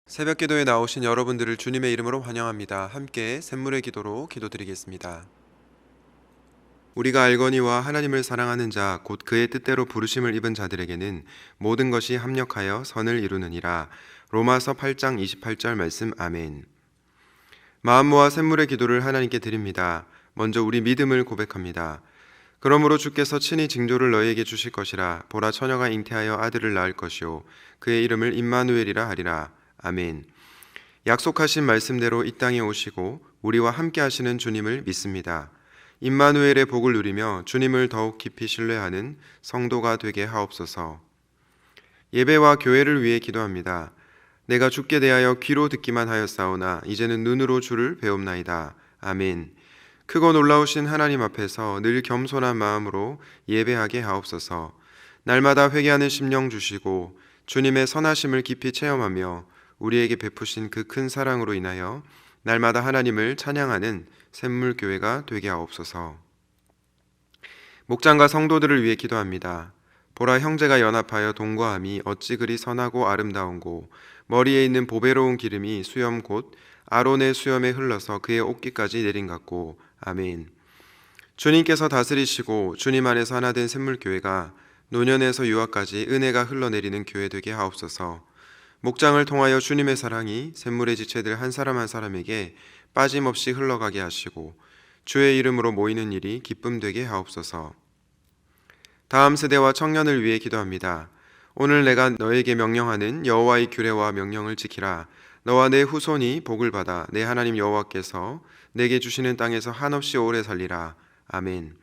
새벽 기도에 나오신 여러분들을 주님의 이름으로 환영합니다. 함께 샘물의 기도로 기도드리겠습니다. 우리가 알거니와 하나님을 사랑하는 자, 곧 그의 뜻대로 부르심을 입은 자들에게는 모든 것이 합력하여 선을 이루느니라. 로마서 8장 28절 말씀. 아멘. 마음 모아 샘물의 기도를 하나님께 드립니다. 먼저 우리 믿음을 고백합니다. 그러므로 주께서 친히 징조를 너희에게 주실 것이라. 보라, 처녀가 잉태하여 아들을 낳을 것이요 그의 이름을 임마누엘이라 하리라. 아멘. 약속하신 말씀대로 이 땅에 오시고 우리와 함께 하시는 주님을 믿습니다. 임마누엘의 복을 누리며 주님을 더욱 깊이 신뢰하는 성도가 되게 하옵소서. 예배와 교회를 위해 기도합니다. 내가 주께 대하여 귀로 듣기만 하였사오나 이제는 눈으로 주를 배움나이다. 아멘. 크고 놀라우신 하나님 앞에서 늘 겸손한 마음으로 예배하게 하옵소서. 날마다 회개하는 심령 주시고 주님의 선하심을 깊이 체험하며 우리에게 베푸신 그 큰 사랑으로 인하여 날마다 하나님을 찬양하는 샘물교회가 되게 하옵소서. 목장과 성도들을 위해 기도합니다. 보라, 형제가 연합하여 동거함이 어찌 그리 선하고 아름다운고 머리에 있는 보배로운 기름이 수염 곧 아론의 수염에 흘러서 그의 옷깃까지 내린 같고. 아멘. 주님께서 다스리시고 주님 안에서 하나 된 샘물교회가 노년에서 유아까지 은혜가 흘러내리는 교회 되게 하옵소서. 목장을 통하여 주님의 사랑이 샘물의 지체들 한 사람 한 사람에게 빠짐없이 흘러가게 하시고 주의 이름으로 모이는 일이 기쁨 되게 하옵소서. 다음 세대와 청년을 위해 기도합니다. 오늘 내가 너에게 명령하는 여호와의 규례와 명령을 지키라. 너와 내 후손이 복을 받아 내 하나님 여호와께서 내게 주시는 땅에서 한없이 오래 살리라. 아멘.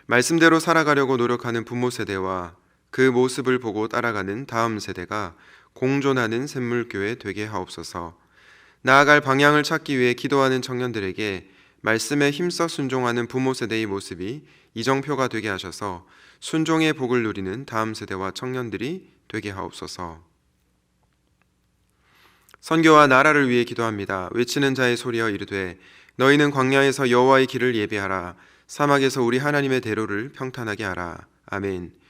말씀대로 살아가려고 노력하는 부모 세대와 그 모습을 보고 따라가는 다음 세대가 공존하는 샘물교회 되게 하옵소서. 나아갈 방향을 찾기 위해 기도하는 청년들에게 말씀에 힘써 순종하는 부모 세대의 모습이 이정표가 되게 하셔서 순종의 복을 누리는 다음 세대와 청년들이 되게 하옵소서. 선교와 나라를 위해 기도합니다. 외치는 자의 소리여 이르되 너희는 광야에서 여호와의 길을 예비하라. 사막에서 우리 하나님의 대로를 평탄하게 하라. 아멘.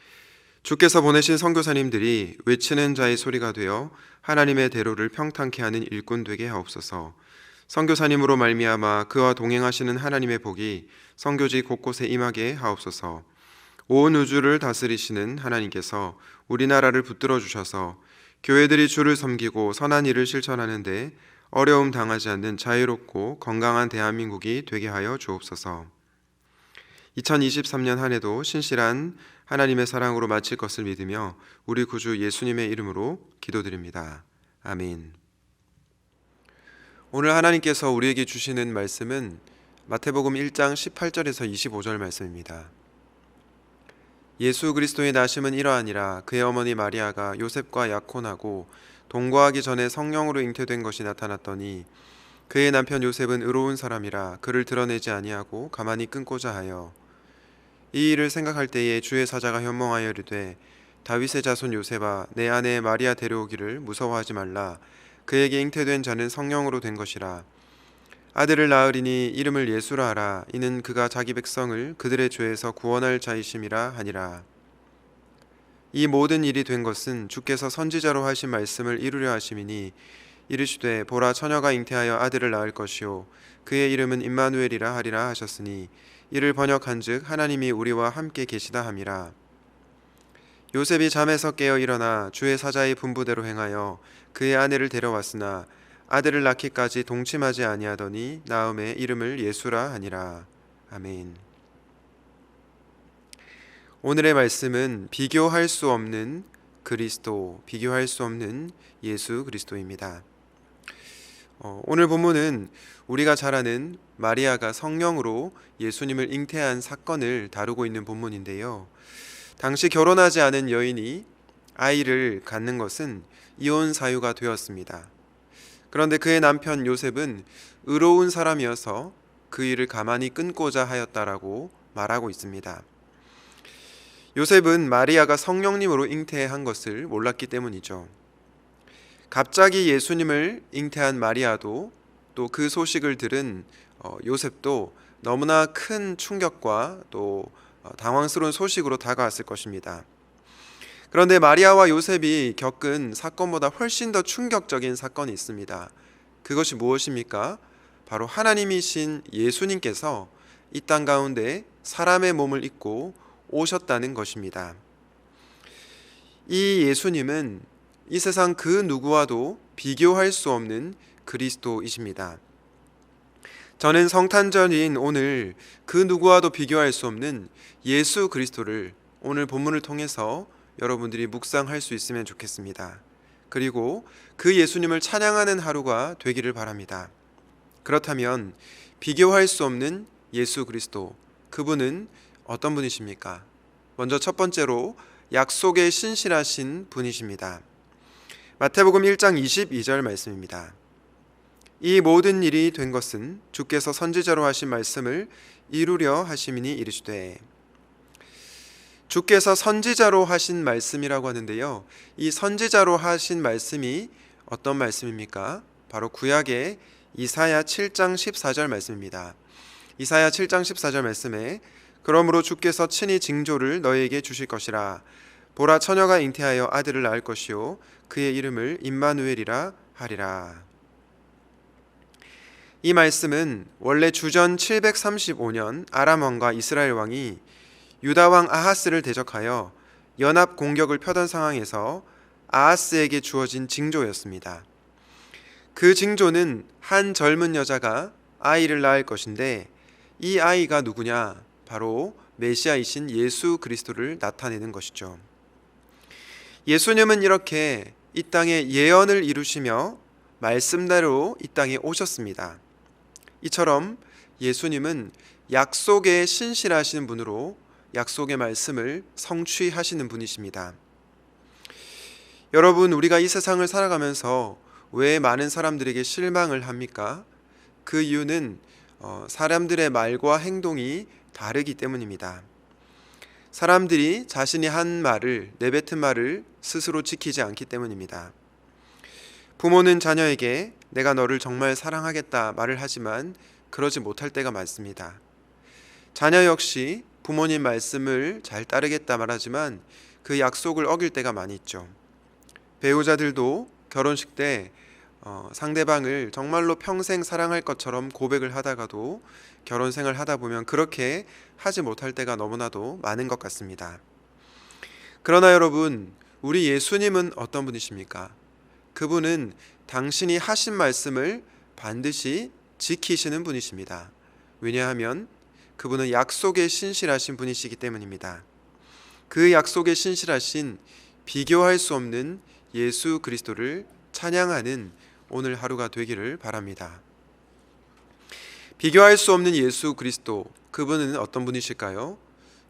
주께서 보내신 선교사님들이 외치는 자의 소리가 되어 하나님의 대로를 평탄케 하는 일꾼 되게 하옵소서. 선교사님으로 말미암아 그와 동행하시는 하나님의 복이 선교지 곳곳에 임하게 하옵소서. 온 우주를 다스리시는 하나님께서 우리나라를 붙들어 주셔서 교회들이 주를 섬기고 선한 일을 실천하는데 어려움 당하지 않는 자유롭고 건강한 대한민국이 되게 하여 주옵소서. 2023년 한 해도 신실한 하나님의 사랑으로 마칠 것을 믿으며 우리 구주 예수님의 이름으로 기도드립니다. 아멘. 오늘 하나님께서 우리에게 주시는 말씀은 마태복음 1장 18절에서 25절 말씀입니다. 예수 그리스도의 나심은 이러하니라. 그의 어머니 마리아가 요셉과 약혼하고 동거하기 전에 성령으로 잉태된 것이 나타났더니 그의 남편 요셉은 의로운 사람이라 그를 드러내지 아니하고 가만히 끊고자 하여 이 일을 생각할 때에 주의 사자가 현몽하여 이르되 다윗의 자손 요셉아, 내 아내 마리아 데려오기를 무서워하지 말라. 그에게 잉태된 자는 성령으로 된 것이라. 아들을 낳으리니 이름을 예수라 하라. 이는 그가 자기 백성을 그들의 죄에서 구원할 자이심이라 하니라. 이 모든 일이 된 것은 주께서 선지자로 하신 말씀을 이루려 하심이니 이르시되 보라, 처녀가 잉태하여 아들을 낳을 것이요 그의 이름은 임마누엘이라 하리라 하셨으니 이를 번역한즉 하나님이 우리와 함께 계시다 함이라. 요셉이 잠에서 깨어 일어나 주의 사자의 분부대로 행하여 그의 아내를 데려왔으나 아들을 낳기까지 동침하지 아니하더니 나음에 이름을 예수라 하니라. 아멘. 오늘의 말씀은 비교할 수 없는 그리스도, 비교할 수 없는 예수 그리스도입니다. 오늘 본문은 우리가 잘 아는 마리아가 성령으로 예수님을 잉태한 사건을 다루고 있는 본문인데요. 당시 결혼하지 않은 여인이 아이를 갖는 것은 이혼 사유가 되었습니다. 그런데 그의 남편 요셉은 의로운 사람이어서 그 일을 가만히 끊고자 하였다라고 말하고 있습니다. 요셉은 마리아가 성령님으로 잉태한 것을 몰랐기 때문이죠. 갑자기 예수님을 잉태한 마리아도 또 그 소식을 들은 요셉도 너무나 큰 충격과 또 당황스러운 소식으로 다가왔을 것입니다. 그런데 마리아와 요셉이 겪은 사건보다 훨씬 더 충격적인 사건이 있습니다. 그것이 무엇입니까? 바로 하나님이신 예수님께서 이 땅 가운데 사람의 몸을 입고 오셨다는 것입니다. 이 예수님은 이 세상 그 누구와도 비교할 수 없는 그리스도이십니다. 저는 성탄절인 오늘 그 누구와도 비교할 수 없는 예수 그리스도를 오늘 본문을 통해서 여러분들이 묵상할 수 있으면 좋겠습니다. 그리고 그 예수님을 찬양하는 하루가 되기를 바랍니다. 그렇다면 비교할 수 없는 예수 그리스도, 그분은 어떤 분이십니까? 먼저 첫 번째로 약속에 신실하신 분이십니다. 마태복음 1장 22절 말씀입니다. 이 모든 일이 된 것은 주께서 선지자로 하신 말씀을 이루려 하심이니 이르시되. 주께서 선지자로 하신 말씀이라고 하는데요, 이 선지자로 하신 말씀이 어떤 말씀입니까? 바로 구약의 이사야 7장 14절 말씀입니다. 이사야 7장 14절 말씀에 그러므로 주께서 친히 징조를 너희에게 주실 것이라. 보라, 처녀가 잉태하여 아들을 낳을 것이요 그의 이름을 임마누엘이라 하리라. 이 말씀은 원래 주전 735년 아람 왕과 이스라엘 왕이 유다 왕 아하스를 대적하여 연합 공격을 펴던 상황에서 아하스에게 주어진 징조였습니다. 그 징조는 한 젊은 여자가 아이를 낳을 것인데, 이 아이가 누구냐? 바로 메시아이신 예수 그리스도를 나타내는 것이죠. 예수님은 이렇게 이 땅에 예언을 이루시며 말씀대로 이 땅에 오셨습니다. 이처럼 예수님은 약속에 신실하신 분으로 약속의 말씀을 성취하시는 분이십니다. 여러분, 우리가 이 세상을 살아가면서 왜 많은 사람들에게 실망을 합니까? 그 이유는 사람들의 말과 행동이 다르기 때문입니다. 사람들이 자신이 한 말을, 내뱉은 말을 스스로 지키지 않기 때문입니다. 부모는 자녀에게 내가 너를 정말 사랑하겠다 말을 하지만 그러지 못할 때가 많습니다. 자녀 역시 부모님 말씀을 잘 따르겠다 말하지만 그 약속을 어길 때가 많이 있죠. 배우자들도 결혼식 때 상대방을 정말로 평생 사랑할 것처럼 고백을 하다가도 결혼 생활을 하다 보면 그렇게 하지 못할 때가 너무나도 많은 것 같습니다. 그러나 여러분, 우리 예수님은 어떤 분이십니까? 그분은 당신이 하신 말씀을 반드시 지키시는 분이십니다. 왜냐하면 그분은 약속에 신실하신 분이시기 때문입니다. 그 약속에 신실하신 비교할 수 없는 예수 그리스도를 찬양하는 오늘 하루가 되기를 바랍니다. 비교할 수 없는 예수 그리스도, 그분은 어떤 분이실까요?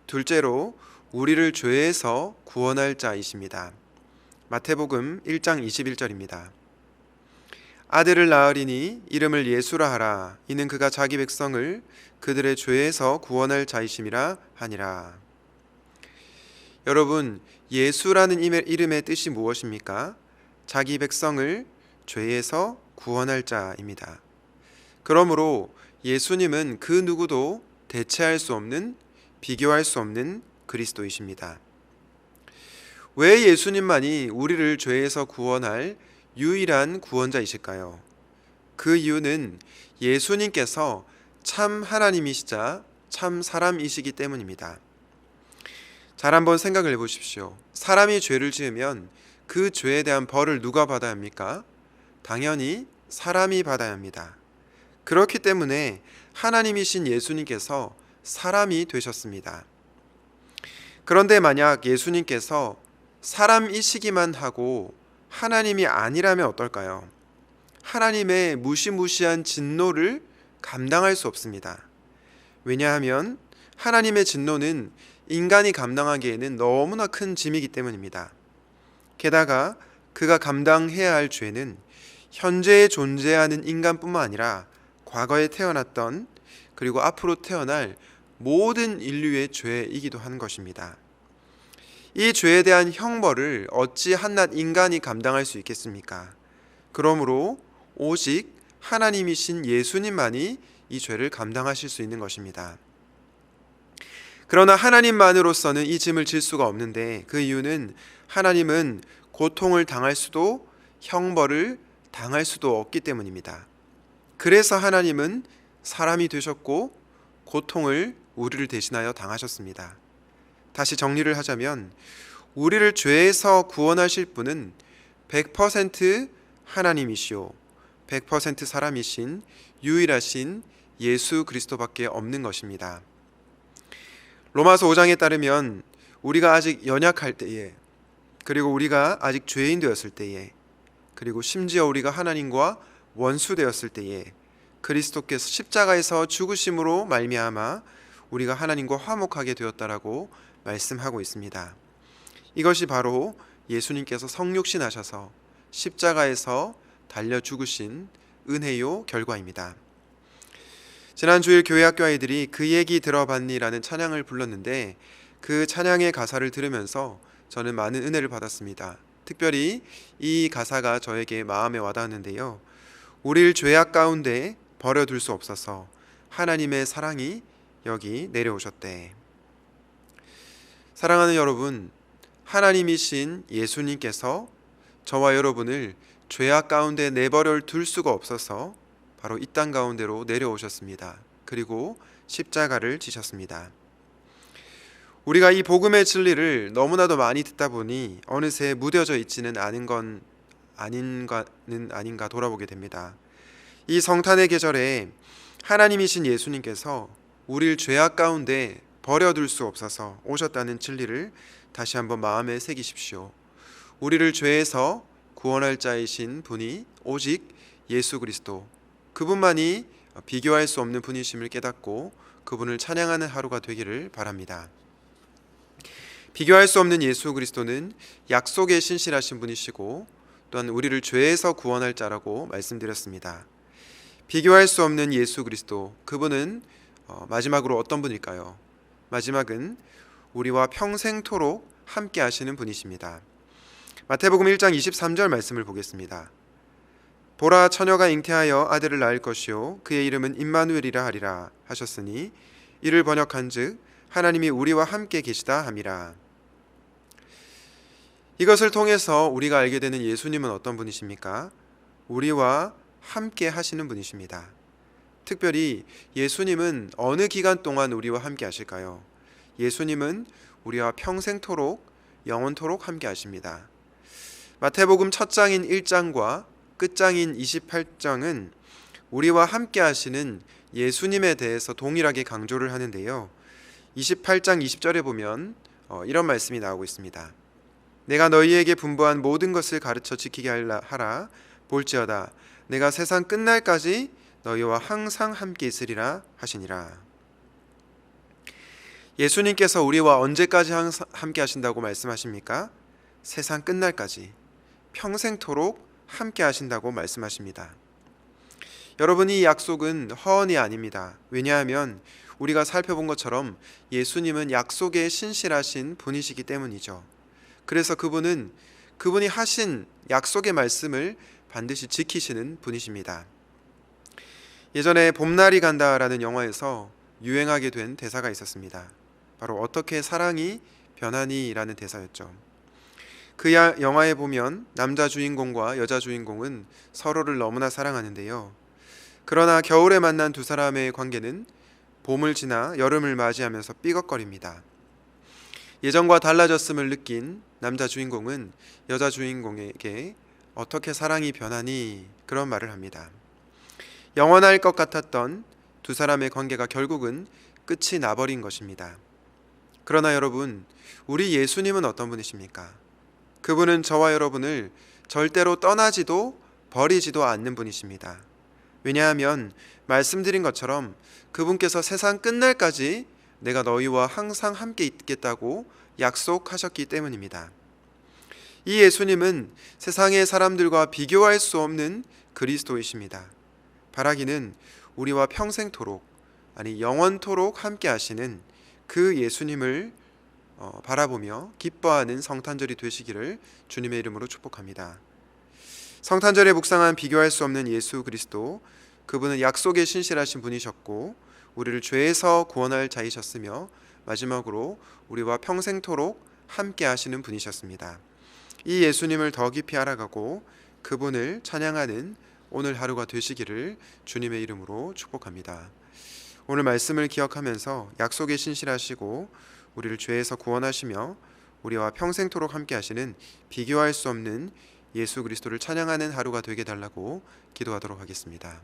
둘째로 우리를 죄에서 구원할 자이십니다. 마태복음 1장 21절입니다. 아들을 낳으리니 이름을 예수라 하라. 이는 그가 자기 백성을 그들의 죄에서 구원할 자이심이라 하니라. 여러분, 예수라는 이름의 뜻이 무엇입니까? 자기 백성을 죄에서 구원할 자입니다. 그러므로 예수님은 그 누구도 대체할 수 없는, 비교할 수 없는 그리스도이십니다. 왜 예수님만이 우리를 죄에서 구원할 유일한 구원자이실까요? 그 이유는 예수님께서 참 하나님이시자 참 사람이시기 때문입니다. 잘 한번 생각을 해보십시오. 사람이 죄를 지으면 그 죄에 대한 벌을 누가 받아야 합니까? 당연히 사람이 받아야 합니다. 그렇기 때문에 하나님이신 예수님께서 사람이 되셨습니다. 그런데 만약 예수님께서 사람이시기만 하고 하나님이 아니라면 어떨까요? 하나님의 무시무시한 진노를 감당할 수 없습니다. 왜냐하면 하나님의 진노는 인간이 감당하기에는 너무나 큰 짐이기 때문입니다. 게다가 그가 감당해야 할 죄는 현재에 존재하는 인간뿐만 아니라 과거에 태어났던, 그리고 앞으로 태어날 모든 인류의 죄이기도 한 것입니다. 이 죄에 대한 형벌을 어찌 한낱 인간이 감당할 수 있겠습니까? 그러므로 오직 하나님이신 예수님만이 이 죄를 감당하실 수 있는 것입니다. 그러나 하나님만으로서는 이 짐을 질 수가 없는데, 그 이유는 하나님은 고통을 당할 수도 형벌을 당할 수도 없기 때문입니다. 그래서 하나님은 사람이 되셨고 고통을 우리를 대신하여 당하셨습니다. 다시 정리를 하자면, 우리를 죄에서 구원하실 분은 100% 하나님이시오 100% 사람이신 유일하신 예수 그리스도밖에 없는 것입니다. 로마서 5장에 따르면 우리가 아직 연약할 때에, 그리고 우리가 아직 죄인 되었을 때에, 그리고 심지어 우리가 하나님과 원수 되었을 때에 그리스도께서 십자가에서 죽으심으로 말미암아 우리가 하나님과 화목하게 되었다라고 말씀하고 있습니다. 이것이 바로 예수님께서 성육신 하셔서 십자가에서 달려 죽으신 은혜요 결과입니다. 지난 주일 교회 학교 아이들이 그 얘기 들어봤니라는 찬양을 불렀는데, 그 찬양의 가사를 들으면서 저는 많은 은혜를 받았습니다. 특별히 이 가사가 저에게 마음에 와닿았는데요. 우리를 죄악 가운데 버려둘 수 없어서 하나님의 사랑이 여기 내려오셨대. 사랑하는 여러분, 하나님이신 예수님께서 저와 여러분을 죄악 가운데 내버려 둘 수가 없어서 바로 이 땅 가운데로 내려오셨습니다. 그리고 십자가를 지셨습니다. 우리가 이 복음의 진리를 너무나도 많이 듣다 보니 어느새 무뎌져 있지는 않은 건 아닌가 돌아보게 됩니다. 이 성탄의 계절에 하나님이신 예수님께서 우리를 죄악 가운데 버려둘 수 없어서 오셨다는 진리를 다시 한번 마음에 새기십시오. 우리를 죄에서 구원할 자이신 분이 오직 예수 그리스도, 그분만이 비교할 수 없는 분이심을 깨닫고 그분을 찬양하는 하루가 되기를 바랍니다. 비교할 수 없는 예수 그리스도는 약속에 신실하신 분이시고 또한 우리를 죄에서 구원할 자라고 말씀드렸습니다. 비교할 수 없는 예수 그리스도, 그분은 마지막으로 어떤 분일까요? 마지막은 우리와 평생토록 함께 하시는 분이십니다. 마태복음 1장 23절 말씀을 보겠습니다. 보라, 처녀가 잉태하여 아들을 낳을 것이요 그의 이름은 임마누엘이라 하리라 하셨으니 이를 번역한즉 하나님이 우리와 함께 계시다 함이라. 이것을 통해서 우리가 알게 되는 예수님은 어떤 분이십니까? 우리와 함께 하시는 분이십니다. 특별히 예수님은 어느 기간 동안 우리와 함께 하실까요? 예수님은 우리와 평생토록 영원토록 함께 하십니다. 마태복음 첫 장인 1장과 끝장인 28장은 우리와 함께 하시는 예수님에 대해서 동일하게 강조를 하는데요. 28장 20절에 보면 이런 말씀이 나오고 있습니다. 내가 너희에게 분부한 모든 것을 가르쳐 지키게 하라. 볼지어다 내가 세상 끝날까지 너희와 항상 함께 있으리라 하시니라. 예수님께서 우리와 언제까지 함께 하신다고 말씀하십니까? 세상 끝날까지, 평생토록 함께 하신다고 말씀하십니다. 여러분, 이 약속은 허언이 아닙니다. 왜냐하면 우리가 살펴본 것처럼 예수님은 약속에 신실하신 분이시기 때문이죠. 그래서 그분이 하신 약속의 말씀을 반드시 지키시는 분이십니다. 예전에 봄날이 간다라는 영화에서 유행하게 된 대사가 있었습니다. 바로 어떻게 사랑이 변하니라는 대사였죠. 그 영화에 보면 남자 주인공과 여자 주인공은 서로를 너무나 사랑하는데요. 그러나 겨울에 만난 두 사람의 관계는 봄을 지나 여름을 맞이하면서 삐걱거립니다. 예전과 달라졌음을 느낀 남자 주인공은 여자 주인공에게 어떻게 사랑이 변하니? 그런 말을 합니다. 영원할 것 같았던 두 사람의 관계가 결국은 끝이 나버린 것입니다. 그러나 여러분, 우리 예수님은 어떤 분이십니까? 그분은 저와 여러분을 절대로 떠나지도 버리지도 않는 분이십니다. 왜냐하면 말씀드린 것처럼 그분께서 세상 끝날까지 내가 너희와 항상 함께 있겠다고 약속하셨기 때문입니다. 이 예수님은 세상의 사람들과 비교할 수 없는 그리스도이십니다. 바라기는 우리와 평생토록, 아니 영원토록 함께 하시는 그 예수님을 바라보며 기뻐하는 성탄절이 되시기를 주님의 이름으로 축복합니다. 성탄절에 묵상한 비교할 수 없는 예수 그리스도, 그분은 약속에 신실하신 분이셨고 우리를 죄에서 구원할 자이셨으며 마지막으로 우리와 평생토록 함께 하시는 분이셨습니다. 이 예수님을 더 깊이 알아가고 그분을 찬양하는 오늘 하루가 되시기를 주님의 이름으로 축복합니다. 오늘 말씀을 기억하면서 약속에 신실하시고 우리를 죄에서 구원하시며 우리와 평생토록 함께 하시는 비교할 수 없는 예수 그리스도를 찬양하는 하루가 되게 달라고 기도하도록 하겠습니다.